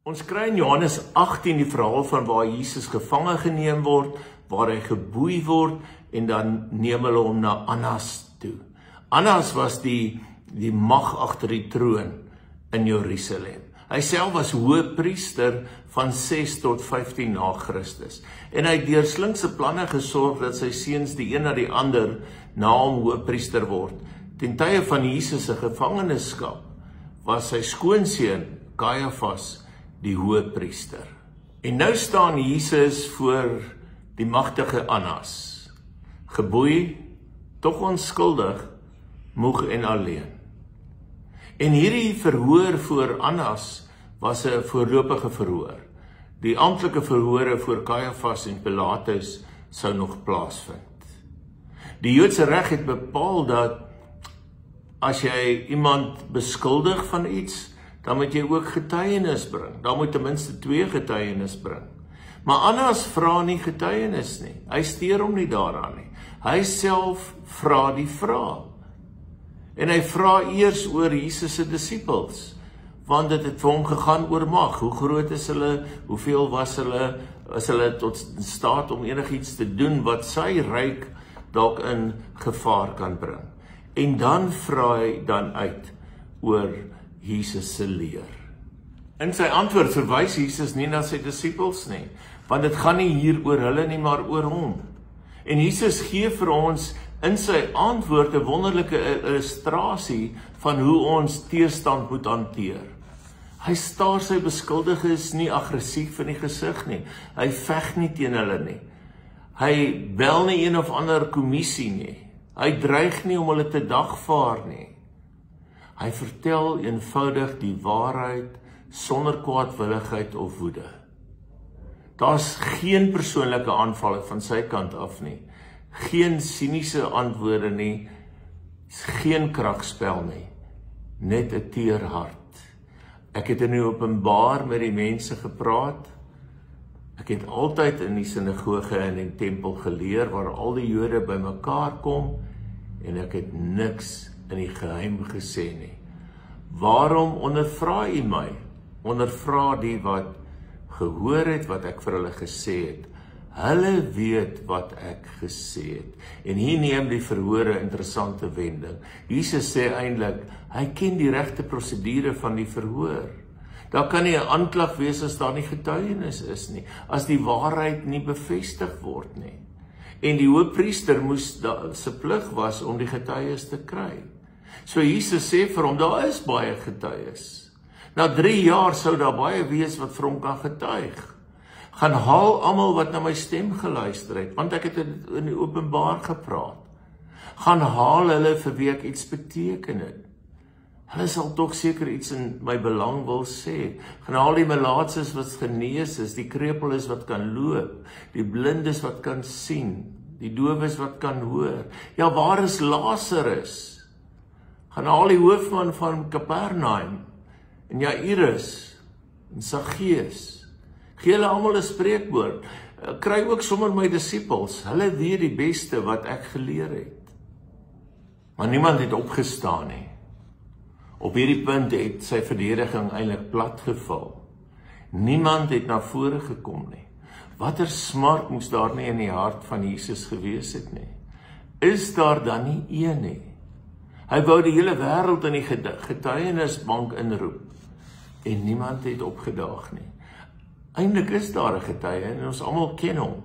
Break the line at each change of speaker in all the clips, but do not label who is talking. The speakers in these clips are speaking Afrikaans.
Ons kry in Johannes 18 die verhaal van waar Jesus gevange geneem word, waar hy geboei word en dan neem hulle hom na Annas toe. Annas was die mag agter die troon in Jerusalem. Hy self was hoëpriester van 6 tot 15 na Christus. En hy het deur slinkse planne gesorg dat sy seuns die een na die ander na hom hoëpriester word. Ten tye van Jesus se gevangenskap was sy skoonseun Caiaphas die hoëpriester. En nou staan Jesus voor die magtige Annas, geboei, tog onskuldig, moeg en alleen. En hierdie verhoor voor Annas was 'n voorlopige verhoor. Die amptelike verhore voor Caiaphas en Pilatus sou nog plaasvind. Die Joodse reg het bepaal dat as jy iemand beskuldig van iets, dan moet jy ook getuienis bring. Dan moet ten minste 2 getuienis bring. Maar Annas vra nie getuienis nie. Hy steur hom nie daaraan nie. Hy self vra die vraag. En hy vra eers oor Jesus se disippels, want dit het vir hom gegaan oor mag. Hoe groot is hulle? Hoeveel was hulle? Is hulle tot staat om enigiets te doen wat sy ryk dalk in gevaar kan bring? En dan vra hy dan uit oor Jesus se leer. In sy antwoord verwys Jesus nie na sy disippels nie, want dit gaan nie hier oor hulle nie, maar oor hom. En Jesus gee vir ons in sy antwoord 'n wonderlike illustrasie van hoe ons teestand moet hanteer. Hy staar sy beskuldiges nie aggressief in die gesig nie. Hy veg nie teen hulle nie. Hy bel nie een of ander kommissie nie. Hy dreig nie om hulle te dagvaar nie. Hy vertel eenvoudig die waarheid sonder kwaadwilligheid of woede. Daar's geen persoonlike aanvalle van sy kant af nie. Geen siniese antwoorde nie. Geen kragspel nie. Net 'n teer hart. Ek het in die openbaar met die mense gepraat. Ek het altyd in die sinagoge en die tempel geleer waar al die Jode bymekaar kom en ek het niks in die geheim gesê nie. Waarom ondervra u my? Ondervra die wat gehoor het wat ek vir hulle gesê het. Hulle weet wat ek gesê het. En hier neem die verhoor 'n interessante wending. Jesus sê eintlik, hy ken die regte prosedure van die verhoor. Daar kan nie 'n aanklag wees as daar nie getuienis is nie, as die waarheid nie bevestig word nie. En die hoëpriester moes se plig was om die getuies te kry. So Jesus sê vir hom, daar is baie getuies. Na 3 jaar sou daar baie wees wat vir hom kan getuig. Gaan haal almal wat na my stem geluister het, want ek het in die openbaar gepraat. Gaan haal hulle vir wie ek iets beteken het. Hulle sal tog seker iets in my belang wil sê. Gaan haal die melaatses wat genees is, die krepeles wat kan loop, die blindes wat kan sien, die dowes wat kan hoor. Ja, waar is Lazarus? Gaan haal die hoofman van Kapernaum, en Jairus, en Saggeus. Gee hulle almal 'n spreekwoord. Kry ook sommer my disippels. Hulle weet die beste wat ek geleer het. Maar niemand het opgestaan nie. Op hierdie punt het sy verdediging eintlik platgeval. Niemand het na vore gekom nie. Watter smart moes daar nie in die hart van Jesus gewees het nie? Is daar dan nie een nie? Hy wou die hele wêreld in die getuienisbank inroep. En niemand het opgedaag nie. Eintlik is daar 'n getuie en ons almal ken hom.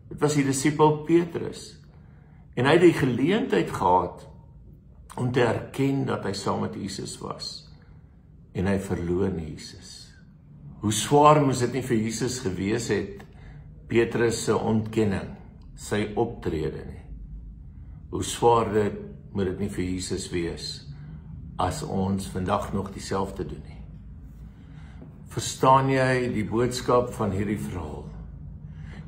Dit was die disipel Petrus. En hy het die geleentheid gehad om te erken dat hy saam met Jesus was. En hy verloon Jesus. Hoe swaar moes dit nie vir Jesus gewees het, Petrus se ontkenning, sy optrede nie. Hoe swaar moet dit nie vir Jesus wees, as ons vandag nog dieselfde doen nie. Verstaan jy die boodskap van hierdie verhaal?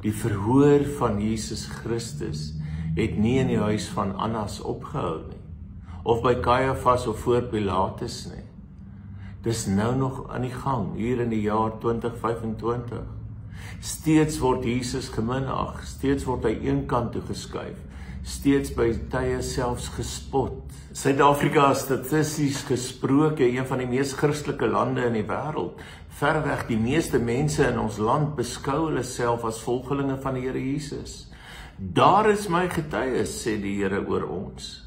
Die verhoor van Jesus Christus het nie in die huis van Annas opgehou nie, of by Caiaphas of voor Pilatus nie. Dis nou nog aan die gang, hier in die jaar 2025. Steeds word Jesus geminag, steeds word hy een kant toe geskuif, steeds by tye selfs gespot. Suid-Afrika is statisties gesproke een van die mees Christelike lande in die wêreld. Verreweg die meeste mense in ons land beskou hulle self as volgelinge van die Here Jesus. Daar is my getuies, sê die Here oor ons.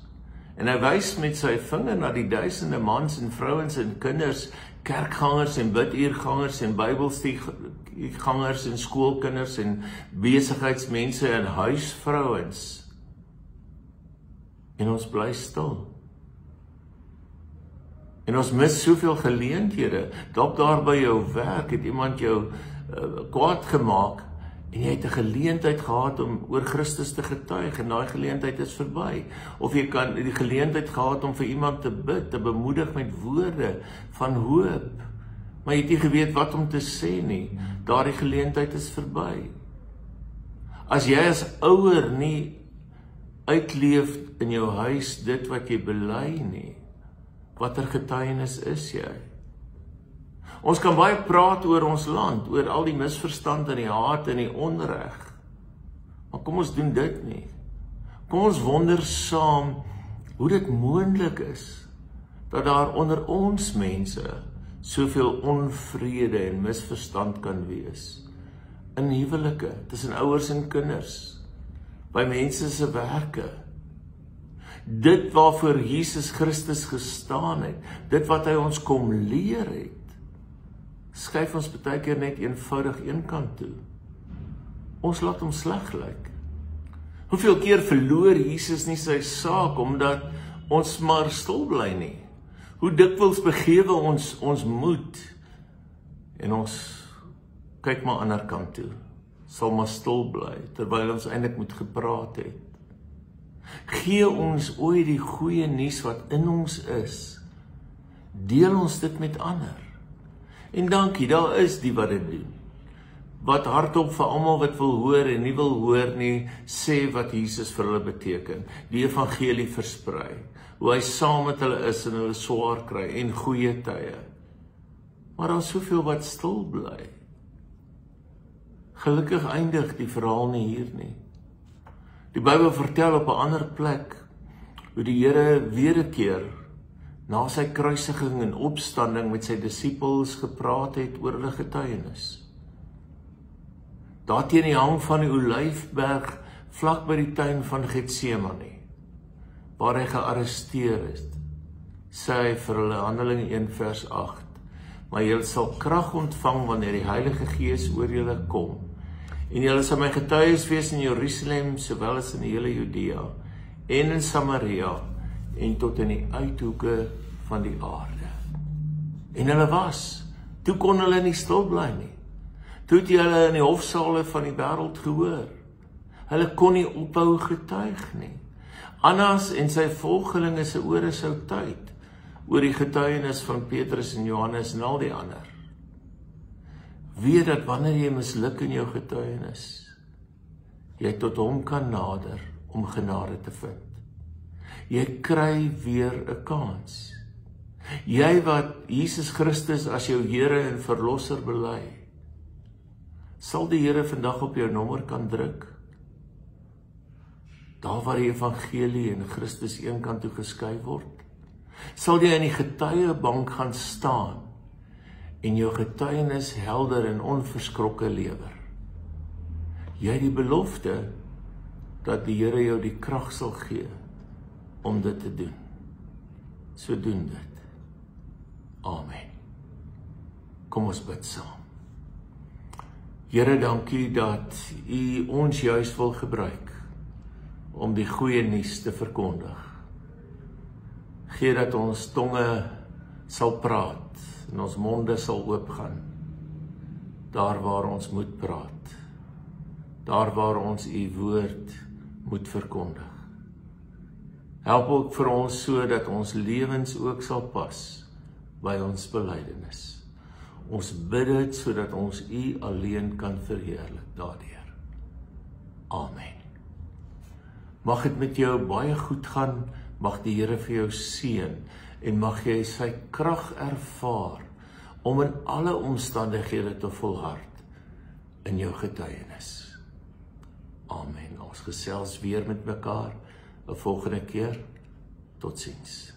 En hy wys met sy vinger na die duisende mans en vrouens en kinders, kerkgangers en biduurgangers en Bybelstudiegangers en skoolkinders en besigheidsmense en huisvrouens. En ons bly stil. En ons mis soveel geleenthede. Dalk daar by jou werk het iemand jou kwaad gemaak en jy het 'n geleentheid gehad om oor Christus te getuig en daai geleentheid is verby. Of jy kan die geleentheid gehad om vir iemand te bid, te bemoedig met woorde van hoop. Maar jy het nie geweet wat om te sê nie. Daardie geleentheid is verby. As jy as ouer nie uitleef in jou huis dit wat jy bely nie, watter getuienis is jy? Ons kan baie praat oor ons land, oor al die misverstand en die haat en die onreg. Maar kom ons doen dit nie. Kom ons wonder saam hoe dit moontlik is dat daar onder ons mense soveel onvrede en misverstand kan wees. In huwelike, tussen ouers en kinders, by mense se werke. Dit waarvoor Jesus Christus gestaan het, dit wat hy ons kom leer het, skuif ons baie keer net eenvoudig een kant toe. Ons laat hom sleg lyk. Hoeveel keer verloor Jesus nie sy saak omdat ons maar stil bly nie? Hoe dikwels begewe ons moed en ons kyk maar ander kant toe, sal maar stil bly terwyl ons eintlik moet gepraat het. Gee ons ooit die goeie nuus wat in ons is, deel ons dit met ander. En dankie, daar is die wat dit doen. Wat hardop vir almal wat wil hoor en nie wil hoor nie, sê wat Jesus vir hulle beteken. Die evangelie versprei. Hoe hy saam met hulle is en hulle swaar kry en goeie tye. Maar daar is soveel wat stil bly. Gelukkig eindig die verhaal nie hier nie. Die Bybel vertel op 'n ander plek hoe die Here weer 'n keer na sy kruisiging en opstanding met sy disippels gepraat het oor hulle getuienis. Daar teen die hang van die Olyfberg, vlak by die tuin van Getsemane, waar hy gearresteer is, sê hy vir hulle, Handelinge 1 vers 8, maar julle sal krag ontvang wanneer die Heilige Gees oor julle kom. En julle sal my getuies wees in Jerusalem, sowel as in die hele Judea, en in Samaria, en tot in die uithoeke van die aarde. En hulle was, toe kon hulle nie stil bly nie. Toe het hulle in die hofsale van die wêreld gehoor. Hulle kon nie ophou getuig nie. Annas en sy volgelinge se ore sou tyd oor die getuienis van Petrus en Johannes en al die ander. Weet dat wanneer jy misluk in jou getuienis, jy tot hom kan nader om genade te vind. Jy kry weer 'n kans. Jy wat Jesus Christus as jou Here en Verlosser bely, sal die Here vandag op jou nommer kan druk. Daar waar die evangelie en Christus eenkant toe geskuif word, sal jy in die getuiebank gaan staan en jou getuienis helder en onverskrokke lewer. Jy het die belofte dat die Here jou die krag sal gee om dit te doen. So doen dit. Amen. Kom ons bid saam. Here, dankie dat U ons juis wil gebruik om die goeie nuus te verkondig. Gee dat ons tonge sal praat en ons monde sal oopgaan. Daar waar ons moet praat. Daar waar ons U woord moet verkondig. Help ook vir ons so dat ons lewens ook sal pas by ons belydenis. Ons bid dit sodat ons U alleen kan verheerlik daardeur. Amen. Mag dit met jou baie goed gaan, mag die Here vir jou seën en mag jy sy krag ervaar om in alle omstandighede te volhard in jou getuienis. Amen. Ons gesels weer met mekaar 'n volgende keer. Totsiens.